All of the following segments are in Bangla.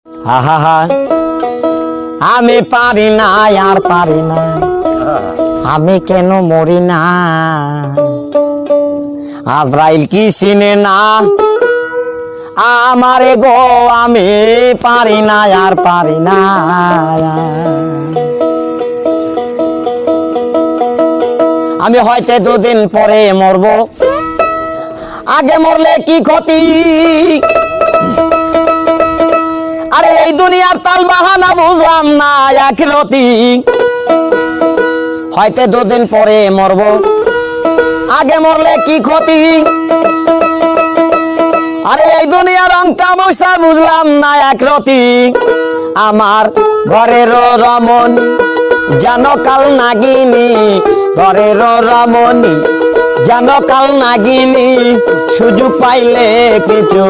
হা হা হা আমি পারি না আর পারি না, আমি কেন মরি না? আজরাইল কি চিনে না আমারে গো, আমি পারি না আর পারি না। আমি হয়তো দুদিন পরে মরব, আগে মরলে কি ক্ষতি? আরে এই দুনিয়ার তাল বাহানা বুঝলাম না আখিরাতি। হয়তো দুদিন পরে মরব, আগে মরলে কি ক্ষতি? আরে এই দুনিয়ার রং তামাশা বুঝলাম না আখিরাতি। আমার ঘরের রমণী জানো কাল নাগিনী, ঘরের রমণী জানো কাল নাগিনী, সুযোগ পাইলে কিছু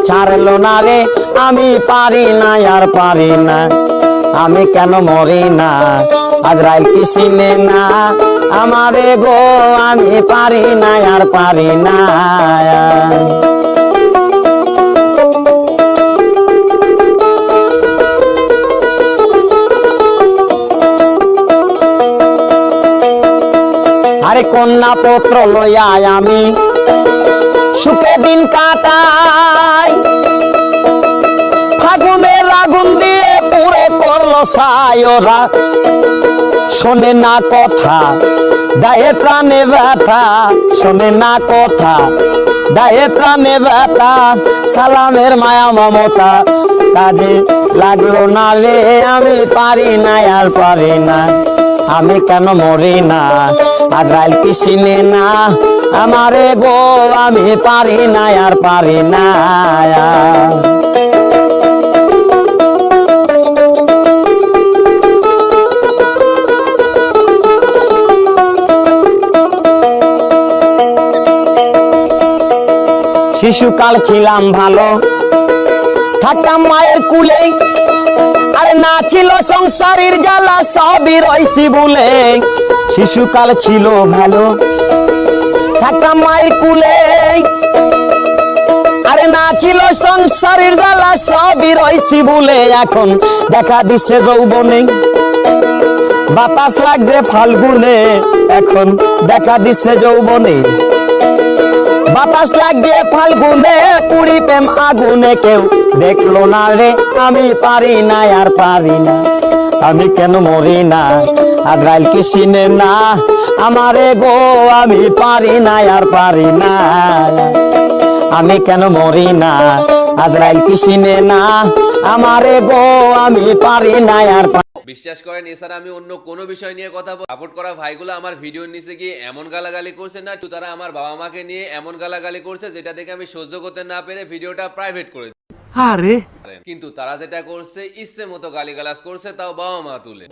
ছাড়লো না রে, আমি পারি না আর পারি না, আমি কেন মরি না? আজরাইল কি চিনে না আমারে গো, আমি পারি না আর পারি না। আরে কন্যা পত্র লইয়া আমি সুখে দিন কাটাই, ফাগুনের আগুন দিয়ে পুরে করলো ছাই। ওরা শোনে না কথা, দায়ে প্রাণে ব্যথা, শোনে না কথা, দায়ে প্রাণে ব্যথা। সালামের মায়া মমতা কাজে লাগলো না রে, আমি পারি না আর পারি না, আমি কেন মরি না? আজরাইল কি চিনে না আমারে গো, আমি পারি না আর পারি না। শিশুকাল ছিলাম ভালো, থাকতাম মায়ের কুলে, আরে না ছিল সংসারের জ্বালা সবই রইছি ভুলে। শিশুকাল ছিল ভালো, থাকতাম মায়ের কুলে, আরে না ছিল সংসারের জ্বালা সবই রইছি ভুলে। এখন দেখা দিচ্ছে যৌবনে, বাতাস লাগছে ফাল্গুনে, এখন দেখা দিচ্ছে যৌবনে, বাতাস লাগছে ফাল্গুনে, পুরি প্রেম আগুনে কেউ দেখলো না রে, আমি পারি না আর পারি না, আমি কেন মরি না? আজরাইল কি চিনে না আমারে গো, আমি পারি না আর পারি না, আমি কেন মরি না? আজরাইল কি চিনে না আমারে গো, আমি পারি না আর বিশ্বাস করেন, এছাড়া আমি অন্য কোনো বিষয় নিয়ে কথা সাপোর্ট করা ভাইগুলো আমার ভিডিওর নিচে গিয়ে এমন গালাগালি করছে না, তারা আমার বাবা মাকে নিয়ে এমন গালাগালি করছে যেটা দেখে আমি সহ্য করতে না পেরে ভিডিওটা প্রাইভেট করে দিই। আরে কিন্তু তারা যেটা করছে ইচ্ছে মতো গালিগালাজ করছে, তাও বাবা মা তুলে।